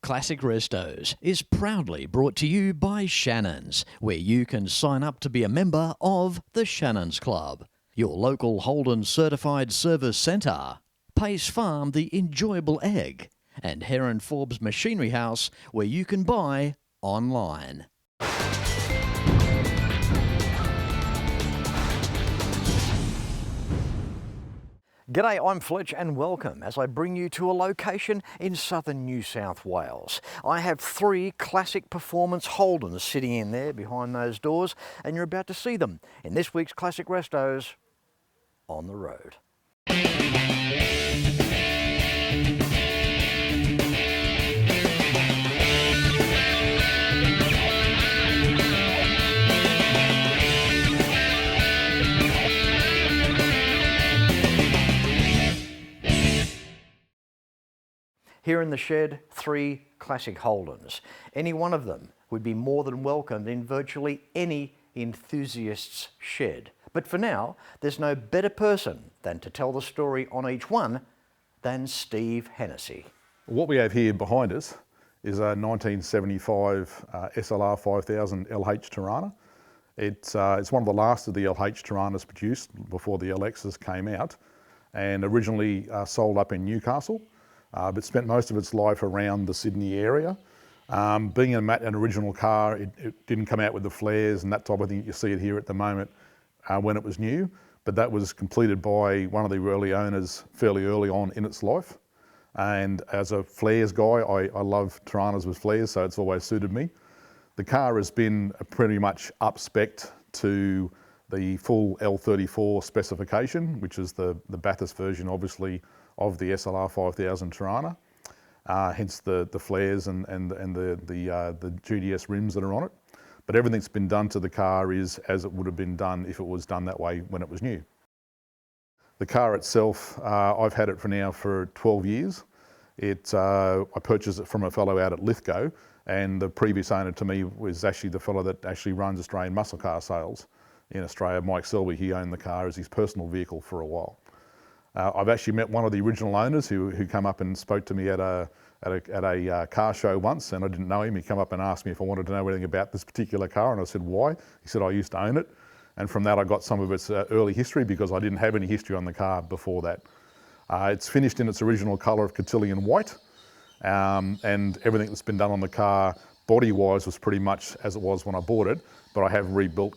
Classic Restos is proudly brought to you by Shannons, where you can sign up to be a member of the Shannons Club, your local Holdens certified service centre, Pace Farm the enjoyable egg, and Heron Forbes Machinery House, where you can buy online. G'day, I'm Fletch and welcome as I bring you to a location in southern New South Wales. I have three classic performance Holdens sitting in there behind those doors, and you're about to see them in this week's Classic Restos on the road. Here in the shed, three classic Holdens. Any one of them would be more than welcomed in virtually any enthusiast's shed. But for now, there's no better person than to tell the story on each one than Steve Hennessy. What we have here behind us is a 1975 SLR 5000 LH Torana. It's one of the last of the LH Toranas produced before the LXs came out, and originally sold up in Newcastle. But spent most of its life around the Sydney area. Being an original car, it didn't come out with the flares and that type of thing. You see it here at the moment when it was new, but that was completed by one of the early owners fairly early on in its life. And as a flares guy, I love Toranas with flares, so it's always suited me. The car has been pretty much up-spec'd to the full L34 specification, which is the Bathurst version, obviously, of the SLR 5000 Torana, hence the flares and the GDS rims that are on it. But everything's been done to the car is as it would have been done if it was done that way when it was new. The car itself, I've had it for 12 years. I purchased it from a fellow out at Lithgow, and the previous owner to me was actually the fellow that actually runs Australian muscle car sales in Australia, Mike Selby. He owned the car as his personal vehicle for a while. I've actually met one of the original owners who came up and spoke to me at a car show once, and I didn't know him. He came up and asked me if I wanted to know anything about this particular car, and I said, why? He said, I used to own it. And from that I got some of its early history, because I didn't have any history on the car before that. It's finished in its original colour of cotillion white, and everything that's been done on the car body-wise was pretty much as it was when I bought it, but I have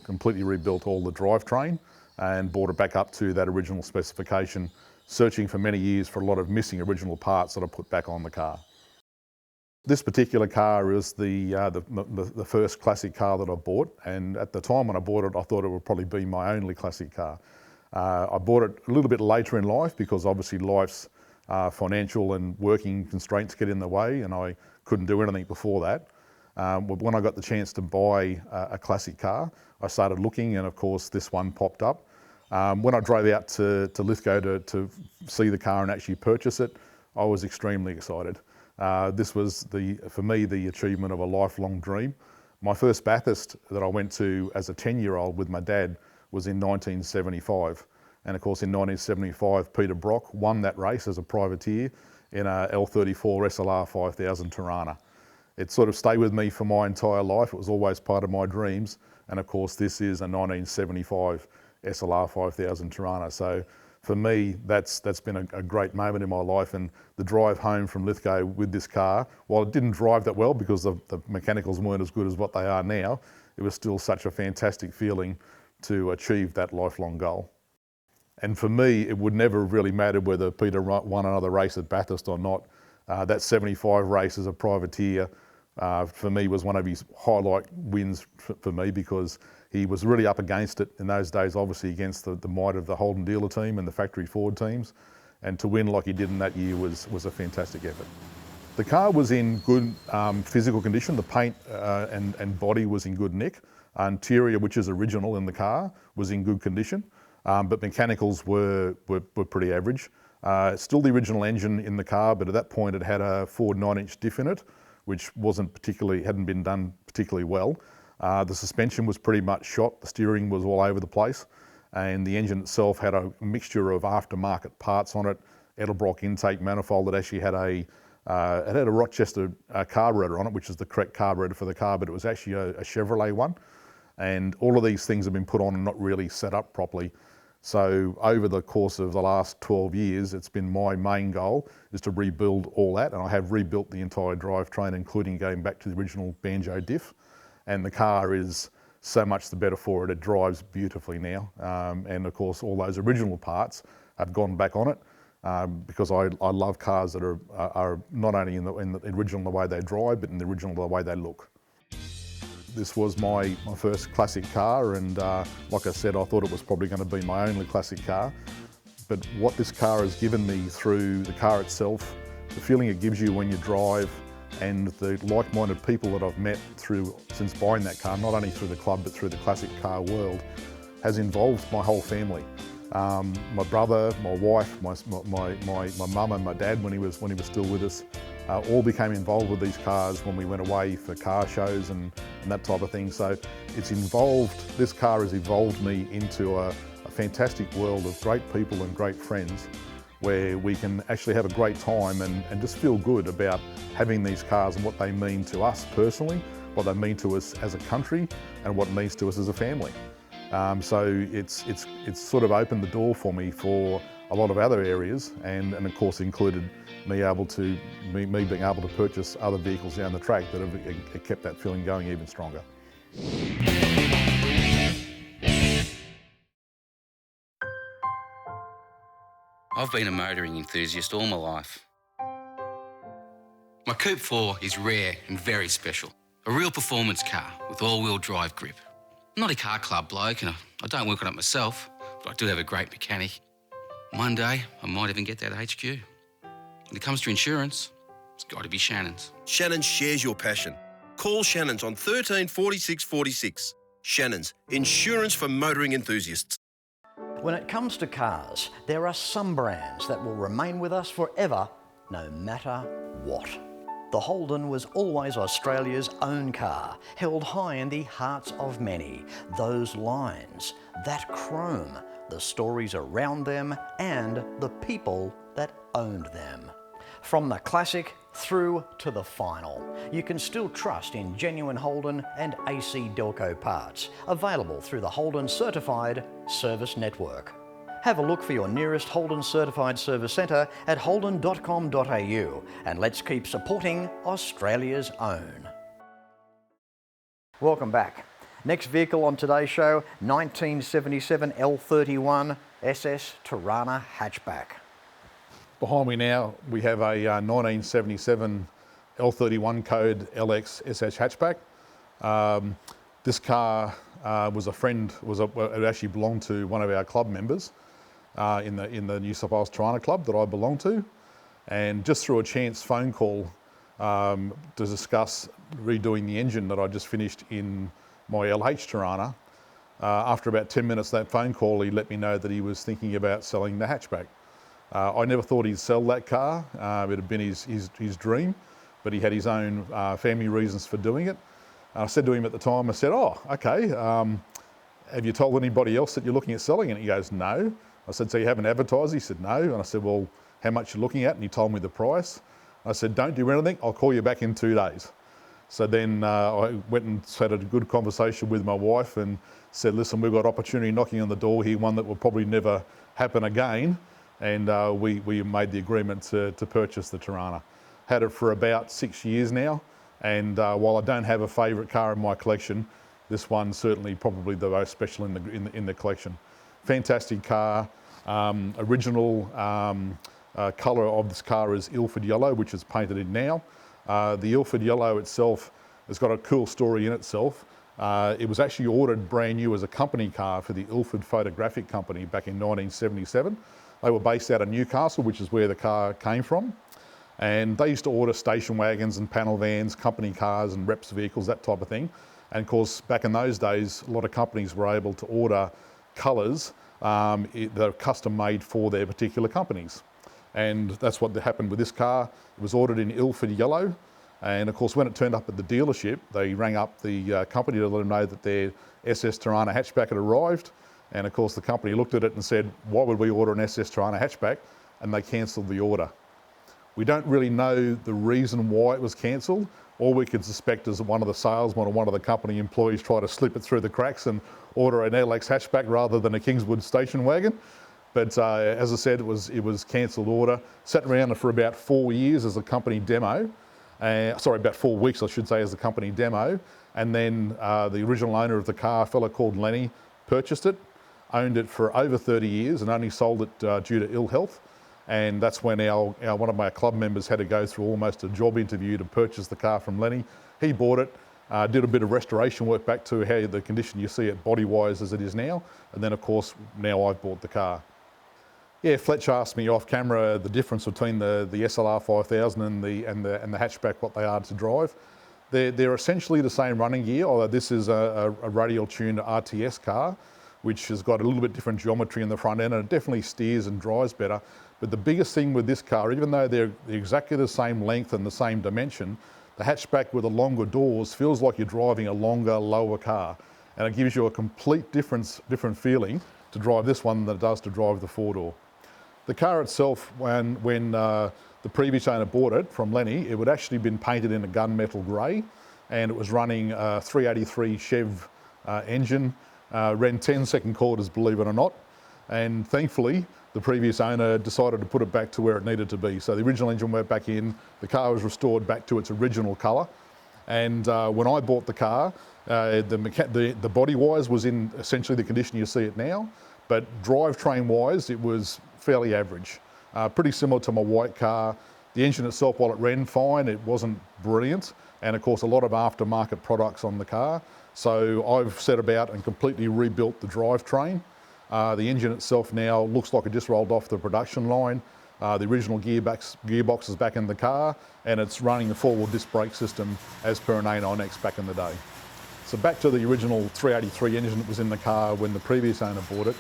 completely rebuilt all the drivetrain and brought it back up to that original specification, searching for many years for a lot of missing original parts that I put back on the car. This particular car is the first classic car that I bought, and at the time when I bought it, I thought it would probably be my only classic car. I bought it a little bit later in life because obviously life's financial and working constraints get in the way, and I couldn't do anything before that. When I got the chance to buy a classic car, I started looking, and of course this one popped up. When I drove out to Lithgow to see the car and actually purchase it, I was extremely excited. This was, for me, the achievement of a lifelong dream. My first Bathurst that I went to as a 10-year-old with my dad was in 1975. And of course in 1975, Peter Brock won that race as a privateer in a L34 SLR 5000 Torana. It sort of stayed with me for my entire life. It was always part of my dreams. And of course, this is a 1975 SLR 5000 Torana. So for me, that's been a great moment in my life. And the drive home from Lithgow with this car, while it didn't drive that well because the mechanicals weren't as good as what they are now, it was still such a fantastic feeling to achieve that lifelong goal. And for me, it would never have really mattered whether Peter won another race at Bathurst or not. That 75 race as a privateer, for me, was one of his highlight wins for me, because he was really up against it in those days, obviously against the might of the Holden dealer team and the factory Ford teams, and to win like he did in that year was a fantastic effort. The car was in good physical condition. The paint and body was in good nick. Interior, which is original in the car, was in good condition, but mechanicals were pretty average. Still the original engine in the car, but at that point it had a Ford 9-inch diff in it, which hadn't been done particularly well. The suspension was pretty much shot, the steering was all over the place, and the engine itself had a mixture of aftermarket parts on it, Edelbrock intake manifold that actually had a It had a Rochester carburetor on it, which is the correct carburetor for the car, but it was actually a Chevrolet one. And all of these things have been put on and not really set up properly. So over the course of the last 12 years, it's been my main goal is to rebuild all that. And I have rebuilt the entire drivetrain, including going back to the original banjo diff. And the car is so much the better for it. It drives beautifully now. And of course, all those original parts have gone back on it because I love cars that are not only in the original the way they drive, but in the original the way they look. This was my first classic car, and like I said, I thought it was probably going to be my only classic car. But what this car has given me through the car itself, the feeling it gives you when you drive, and the like-minded people that I've met since buying that car, not only through the club but through the classic car world, has involved my whole family. My brother, my wife, my mum and my dad when he was still with us, all became involved with these cars when we went away for car shows and that type of thing. So this car has evolved me into a fantastic world of great people and great friends where we can actually have a great time and just feel good about having these cars and what they mean to us personally, what they mean to us as a country, and what it means to us as a family. So it's sort of opened the door for me for a lot of other areas, and of course included me being able to purchase other vehicles down the track that have kept that feeling going even stronger. I've been a motoring enthusiast all my life. My Coupe 4 is rare and very special. A real performance car with all-wheel drive grip. I'm not a car club bloke and I don't work on it myself, but I do have a great mechanic. One day, I might even get that HQ. When it comes to insurance, it's got to be Shannons. Shannons shares your passion. Call Shannons on 13 46 46. Shannons, insurance for motoring enthusiasts. When it comes to cars, there are some brands that will remain with us forever, no matter what. The Holden was always Australia's own car, held high in the hearts of many. Those lines, that chrome, the stories around them, and the people that owned them. From the classic through to the final, you can still trust in genuine Holden and AC Delco parts, available through the Holden Certified Service Network. Have a look for your nearest Holden Certified Service Centre at holden.com.au, and let's keep supporting Australia's own. Welcome back. Next vehicle on today's show, 1977 L31 SS Torana Hatchback. Behind me now, we have a 1977 L31 code LX SS Hatchback. This car it actually belonged to one of our club members in the New South Wales Torana Club that I belong to. And just through a chance phone call to discuss redoing the engine that I just finished in my LH Torana, after about 10 minutes of that phone call, he let me know that he was thinking about selling the hatchback. I never thought he'd sell that car. It had been his dream, but he had his own family reasons for doing it. I said to him at the time, I said, "Oh, okay, have you told anybody else that you're looking at selling it?" And he goes, "No." I said, "So you haven't advertised?" He said, "No." And I said, "Well, how much are you looking at?" And he told me the price. I said, "Don't do anything, I'll call you back in 2 days." So then I went and had a good conversation with my wife and said, "Listen, we've got opportunity knocking on the door here, one that will probably never happen again." And we made the agreement to purchase the Torana. Had it for about 6 years now, and while I don't have a favourite car in my collection, this one's certainly probably the most special in the collection. Fantastic car. Original colour of this car is Ilford yellow, which is painted in now. The Ilford yellow itself has got a cool story in itself. It was actually ordered brand new as a company car for the Ilford Photographic Company back in 1977. They were based out of Newcastle, which is where the car came from. And they used to order station wagons and panel vans, company cars and reps vehicles, that type of thing. And of course, back in those days, a lot of companies were able to order colours that are custom made for their particular companies. And that's what happened with this car. It was ordered in Ilford yellow. And of course, when it turned up at the dealership, they rang up the company to let them know that their SS Torana hatchback had arrived. And of course, the company looked at it and said, "Why would we order an SS Torana hatchback?" And they cancelled the order. We don't really know the reason why it was cancelled. All we could suspect is that one of the salesmen or one of the company employees tried to slip it through the cracks and order an LX hatchback rather than a Kingswood station wagon. But as I said, it was cancelled order. Sat around for about 4 years as a company demo. Sorry, about 4 weeks, I should say, as a company demo. And then the original owner of the car, a fellow called Lenny, purchased it, owned it for over 30 years and only sold it due to ill health. And that's when one of my club members had to go through almost a job interview to purchase the car from Lenny. He bought it, did a bit of restoration work back to how the condition you see it body-wise as it is now. And then, of course, now I've bought the car. Yeah, Fletch asked me off camera the difference between the SLR 5000 and the hatchback, what they are to drive. They're essentially the same running gear, although this is a radial tuned RTS car, which has got a little bit different geometry in the front end, and it definitely steers and drives better. But the biggest thing with this car, even though they're exactly the same length and the same dimension, the hatchback with the longer doors feels like you're driving a longer, lower car. And it gives you a complete different feeling to drive this one than it does to drive the four-door. The car itself, when the previous owner bought it from Lenny, it would actually been painted in a gunmetal grey, and it was running a 383 Chev engine, ran 10-second quarters, believe it or not. And thankfully, the previous owner decided to put it back to where it needed to be. So the original engine went back in, the car was restored back to its original colour. And when I bought the car, the body-wise was in essentially the condition you see it now, but drivetrain-wise, it was fairly average. Pretty similar to my white car. The engine itself, while it ran fine, it wasn't brilliant. And of course, a lot of aftermarket products on the car. So I've set about and completely rebuilt the drivetrain. The engine itself now looks like it just rolled off the production line. The original gearbox is back in the car, and it's running the four-wheel disc brake system as per an A9X back in the day. So back to the original 383 engine that was in the car when the previous owner bought it.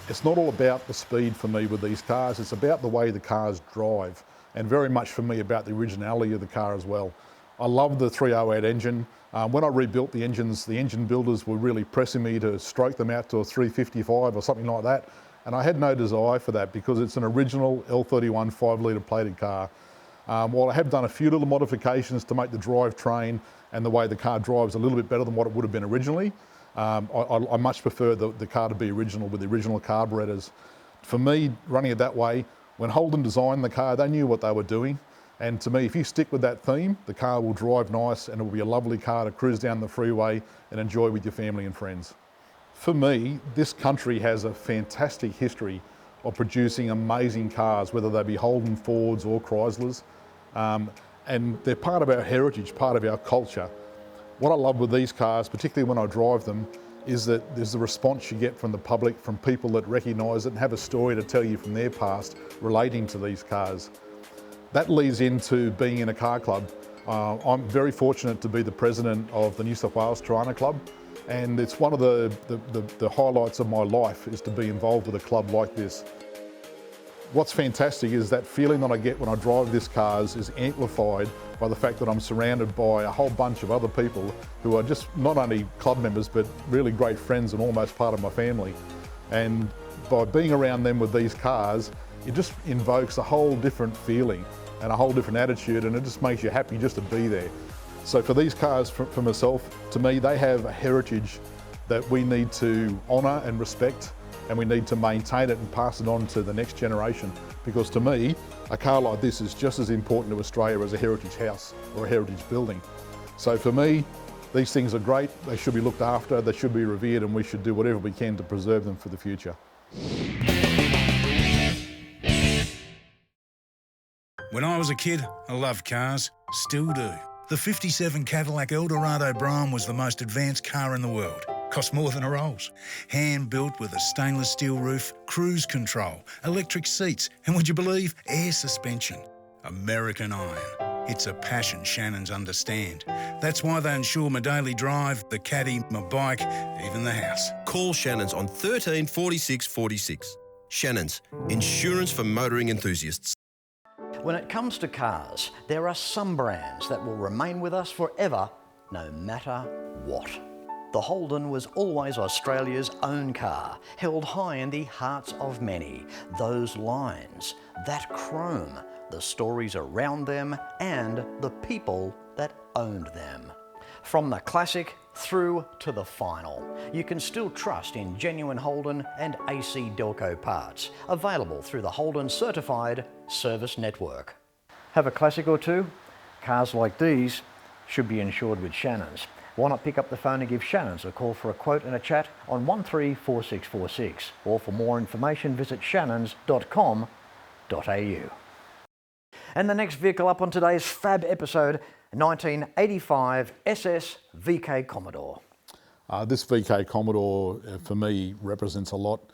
It's not all about the speed for me with these cars, it's about the way the cars drive, and very much for me about the originality of the car as well. I love the 308 engine. When I rebuilt the engines, the engine builders were really pressing me to stroke them out to a 355 or something like that, and I had no desire for that because it's an original L31 5-litre plated car. While I have done a few little modifications to make the drivetrain and the way the car drives a little bit better than what it would have been originally, I much prefer the car to be original with the original carburetors. For me, running it that way, when Holden designed the car, they knew what they were doing. And to me, if you stick with that theme, the car will drive nice and it will be a lovely car to cruise down the freeway and enjoy with your family and friends. For me, this country has a fantastic history of producing amazing cars, whether they be Holden, Fords or Chryslers. And they're part of our heritage, part of our culture. What I love with these cars, particularly when I drive them, is that there's the response you get from the public, from people that recognise it and have a story to tell you from their past relating to these cars. That leads into being in a car club. I'm very fortunate to be the president of the New South Wales Torana Club, and it's one of the highlights of my life is to be involved with a club like this. What's fantastic is that feeling that I get when I drive these cars is amplified by the fact that I'm surrounded by a whole bunch of other people who are just not only club members but really great friends and almost part of my family. And by being around them with these cars, it just invokes a whole different feeling and a whole different attitude, and it just makes you happy just to be there. So for these cars, for myself, to me, they have a heritage that we need to honour and respect, and we need to maintain it and pass it on to the next generation. Because to me, a car like this is just as important to Australia as a heritage house or a heritage building. So for me, these things are great, they should be looked after, they should be revered, and we should do whatever we can to preserve them for the future. When I was a kid, I loved cars, still do. The 57 Cadillac Eldorado Brougham was the most advanced car in the world. Cost more than a Rolls. Hand-built with a stainless steel roof, cruise control, electric seats, and would you believe, air suspension. American iron. It's a passion Shannons understand. That's why they insure my daily drive, the caddy, my bike, even the house. Call Shannons on 13 46 46. Shannons, insurance for motoring enthusiasts. When it comes to cars, there are some brands that will remain with us forever, no matter what. The Holden was always Australia's own car, held high in the hearts of many. Those lines, that chrome, the stories around them, and the people that owned them. From the classic through to the final, you can still trust in genuine Holden and AC Delco parts, available through the Holden Certified Service Network. Have a classic or two? Cars like these should be insured with Shannons. Why not pick up the phone and give Shannons a call for a quote and a chat on 134646, or for more information visit shannons.com.au. And the next vehicle up on today's fab episode, 1985 SS VK Commodore. This VK Commodore for me represents a lot.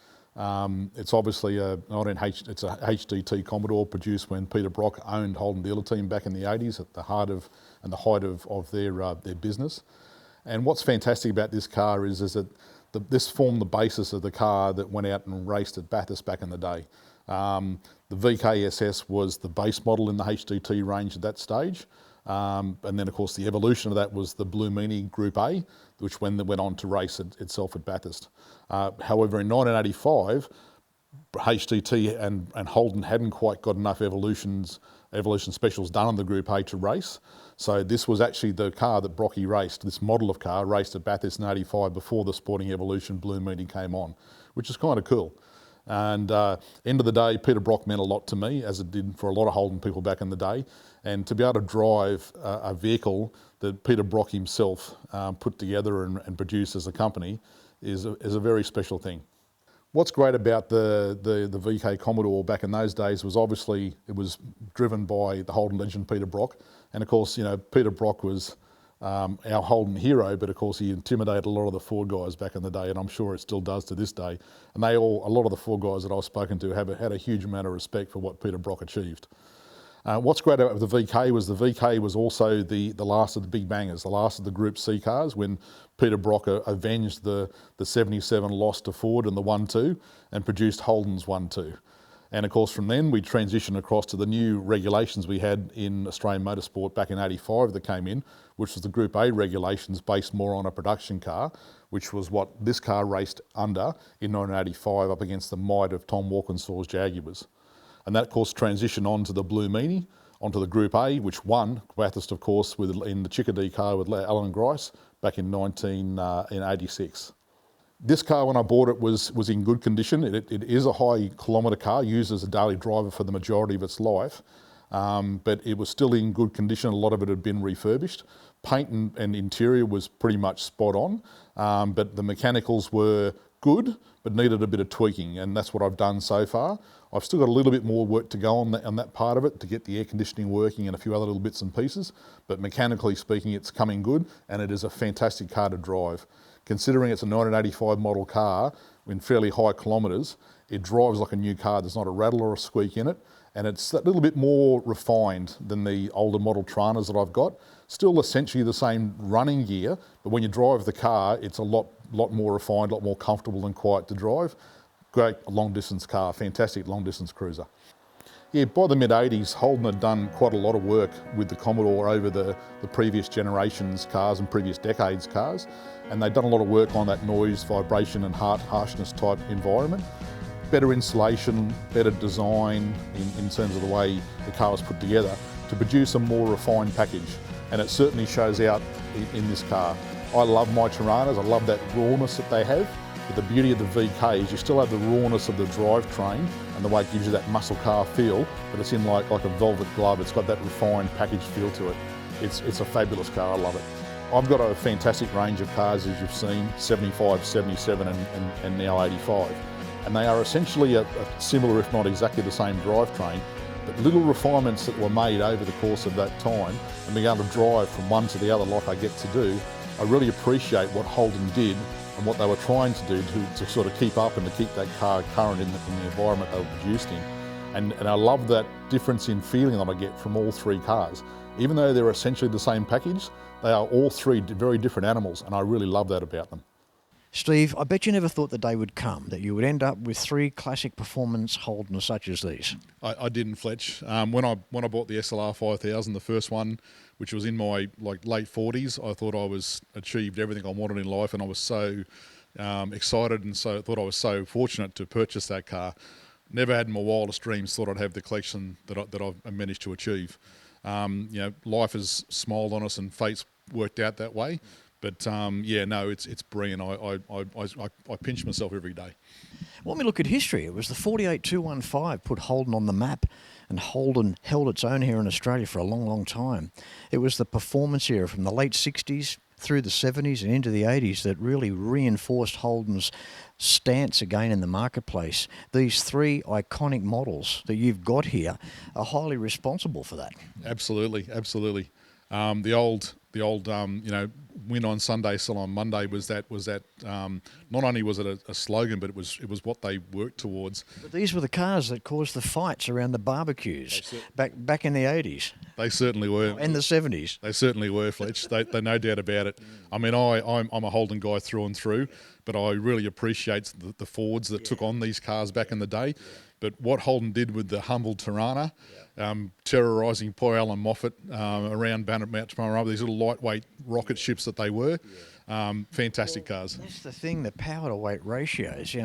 It's obviously it's a HDT Commodore produced when Peter Brock owned Holden Dealer Team back in the 80s at the height of their business. And what's fantastic about this car is that this formed the basis of the car that went out and raced at Bathurst back in the day. The VK SS was the base model in the HDT range at that stage. And then of course the evolution of that was the Blue Meanie Group A, which went on to race itself at Bathurst. However, in 1985, HDT and Holden hadn't quite got enough evolution specials done on the Group A to race. So this was actually the car that Brocky raced, this model of car raced at Bathurst in 85 before the Sporting Evolution Blue Meanie came on, which is kind of cool. And end of the day, Peter Brock meant a lot to me, as it did for a lot of Holden people back in the day. And to be able to drive a vehicle that Peter Brock himself put together and produced as a company is a very special thing. What's great about the VK Commodore back in those days was obviously it was driven by the Holden legend Peter Brock. And of course, you know, Peter Brock was our Holden hero, but of course he intimidated a lot of the Ford guys back in the day, and I'm sure it still does to this day. And a lot of the Ford guys that I've spoken to had a huge amount of respect for what Peter Brock achieved. What's great about the VK was also the last of the big bangers, the last of the Group C cars when Peter Brock avenged the 77 loss to Ford and the 1-2 and produced Holden's 1-2. And of course from then we transitioned across to the new regulations we had in Australian motorsport back in 85 that came in, which was the Group A regulations based more on a production car, which was what this car raced under in 1985 up against the might of Tom Walkinsaw's Jaguars. And that of course transitioned on to the Blue Meanie, onto the Group A, which won Bathurst of course in the Chickadee car with Alan Grice back in 1986. This car, when I bought it, was in good condition. It is a high kilometre car, used as a daily driver for the majority of its life, but it was still in good condition. A lot of it had been refurbished. Paint and interior was pretty much spot on, but the mechanicals were good, but needed a bit of tweaking, and that's what I've done so far. I've still got a little bit more work to go on that part of it to get the air conditioning working and a few other little bits and pieces, but mechanically speaking, it's coming good, and it is a fantastic car to drive. Considering it's a 1985 model car in fairly high kilometres, it drives like a new car. There's not a rattle or a squeak in it, and it's a little bit more refined than the older model Toranas that I've got. Still essentially the same running gear, but when you drive the car, it's a lot more refined, a lot more comfortable and quiet to drive. Great long distance car, fantastic long distance cruiser. Yeah, by the mid-80s, Holden had done quite a lot of work with the Commodore over the previous generations cars and previous decades cars, and they'd done a lot of work on that noise, vibration and harshness type environment. Better insulation, better design in terms of the way the car was put together to produce a more refined package, and it certainly shows out in this car. I love my Toranas, I love that rawness that they have. But the beauty of the VK is you still have the rawness of the drivetrain and the way it gives you that muscle car feel, but it's in like a velvet glove. It's got that refined package feel to it. It's a fabulous car, I love it. I've got a fantastic range of cars, as you've seen, 75, 77 and now 85. And they are essentially a similar, if not exactly the same drivetrain, but little refinements that were made over the course of that time, and being able to drive from one to the other like I get to do, I really appreciate what Holden did and what they were trying to do to sort of keep up and to keep that car current in the environment they were produced in. And I love that difference in feeling that I get from all three cars. Even though they're essentially the same package, they are all three very different animals, and I really love that about them. Steve, I bet you never thought the day would come that you would end up with three classic performance Holdens such as these. I didn't, Fletch. When I bought the SLR 5000, the first one, which was in my late 40s, I thought I was achieved everything I wanted in life, and I was so excited and so thought I was so fortunate to purchase that car. Never had in my wildest dreams thought I'd have the collection that I've managed to achieve. Life has smiled on us and fate's worked out that way. But it's brilliant. I pinch myself every day. When we look at history, it was the 48215 put Holden on the map, and Holden held its own here in Australia for a long, long time. It was the performance era from the late 60s through the 70s and into the 80s that really reinforced Holden's stance again in the marketplace. These three iconic models that you've got here are highly responsible for that. Absolutely. The old win on Sunday, sell on Monday was that not only was it a slogan, but it was what they worked towards. But these were the cars that caused the fights around the barbecues back in the 80s. They certainly were. In the 70s. They certainly were, Fletch. They no doubt about it. I mean, I'm a Holden guy through and through, but I really appreciate the Fords that took on these cars back in the day. But what Holden did with the humble Torana, terrorising poor Alan Moffat around Mount Torana, these little lightweight rocket ships that they were, fantastic cars. That's the thing, the power to weight ratios.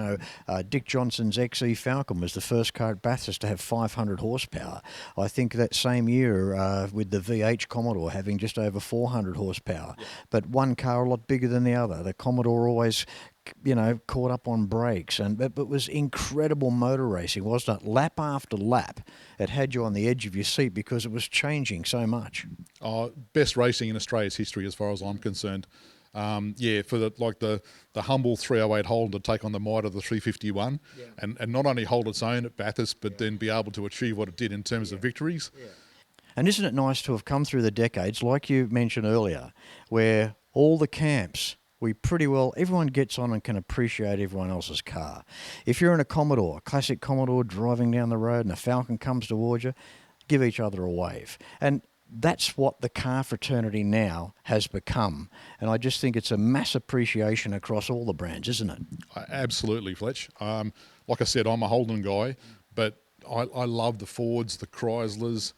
Dick Johnson's XE Falcon was the first car at Bathurst to have 500 horsepower. I think that same year with the VK Commodore having just over 400 horsepower. But one car a lot bigger than the other. The Commodore always caught up on brakes, but it was incredible motor racing, wasn't it? Lap after lap, it had you on the edge of your seat because it was changing so much. Best racing in Australia's history, as far as I'm concerned. For the humble 308 Holden to take on the might of the 351, and not only hold its own at Bathurst, but then be able to achieve what it did in terms of victories. And isn't it nice to have come through the decades, like you mentioned earlier, where all the camps, everyone gets on and can appreciate everyone else's car. If you're in a Commodore, classic Commodore, driving down the road and a Falcon comes towards you, give each other a wave. And that's what the car fraternity now has become. And I just think it's a mass appreciation across all the brands, isn't it? Absolutely, Fletch. Like I said, I'm a Holden guy, but I love the Fords, the Chryslers.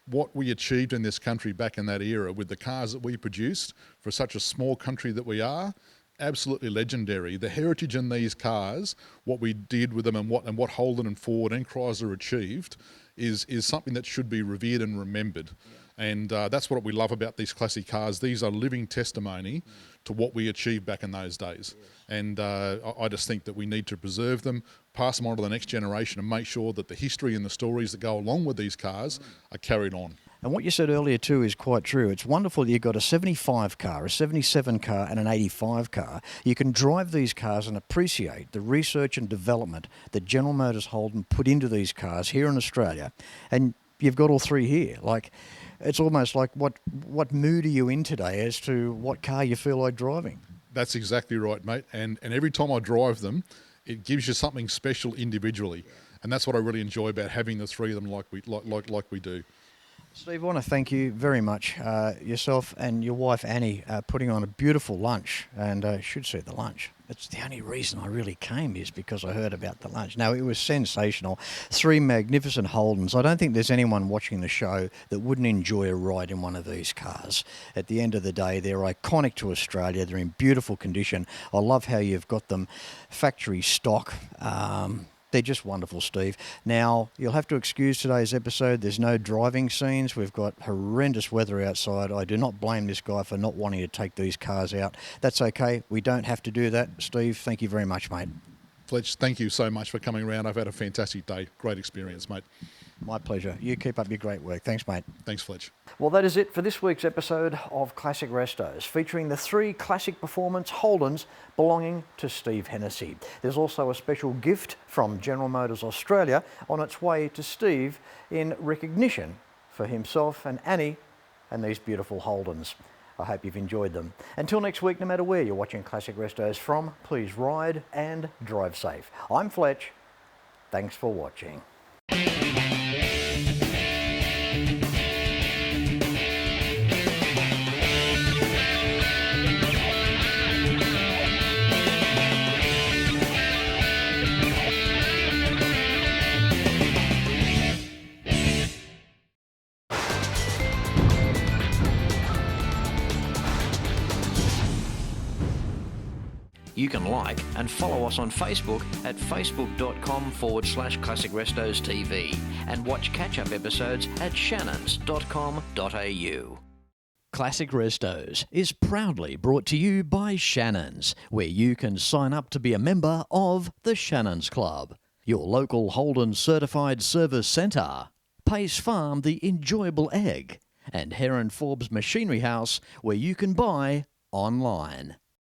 What we achieved in this country back in that era with the cars that we produced for such a small country that we are, absolutely legendary. The heritage in these cars, what we did with them and what Holden and Ford and Chrysler achieved is something that should be revered and remembered. And that's what we love about these classic cars. These are living testimony to what we achieved back in those days. And I just think that we need to preserve them, pass them on to the next generation, and make sure that the history and the stories that go along with these cars are carried on. And what you said earlier too is quite true. It's wonderful that you've got a 75 car, a 77 car and an 85 car. You can drive these cars and appreciate the research and development that General Motors Holden put into these cars here in Australia. And you've got all three here. It's almost like what mood are you in today as to what car you feel like driving? That's exactly right, mate. And every time I drive them, it gives you something special individually. And that's what I really enjoy about having the three of them like we do. Steve, I want to thank you very much. Yourself and your wife Annie putting on a beautiful lunch, and I should say the lunch. It's the only reason I really came is because I heard about the lunch. Now, it was sensational. Three magnificent Holdens. I don't think there's anyone watching the show that wouldn't enjoy a ride in one of these cars. At the end of the day, they're iconic to Australia. They're in beautiful condition. I love how you've got them factory stock. They're just wonderful, Steve. Now, you'll have to excuse today's episode. There's no driving scenes. We've got horrendous weather outside. I do not blame this guy for not wanting to take these cars out. That's okay. We don't have to do that. Steve, thank you very much, mate. Fletch, thank you so much for coming around. I've had a fantastic day. Great experience, mate. My pleasure. You keep up your great work. Thanks, mate. Thanks, Fletch. Well, that is it for this week's episode of Classic Restos, featuring the three classic performance Holdens belonging to Steve Hennessy. There's also a special gift from General Motors Australia on its way to Steve in recognition for himself and Annie and these beautiful Holdens. I hope you've enjoyed them. Until next week, no matter where you're watching Classic Restos from, please ride and drive safe. I'm Fletch. Thanks for watching. You can like and follow us on Facebook at facebook.com/Classic Restos TV and watch catch-up episodes at shannons.com.au. Classic Restos is proudly brought to you by Shannons, where you can sign up to be a member of the Shannons Club, your local Holden certified service centre, Pace Farm the enjoyable egg, and Heron Forbes Machinery House, where you can buy online.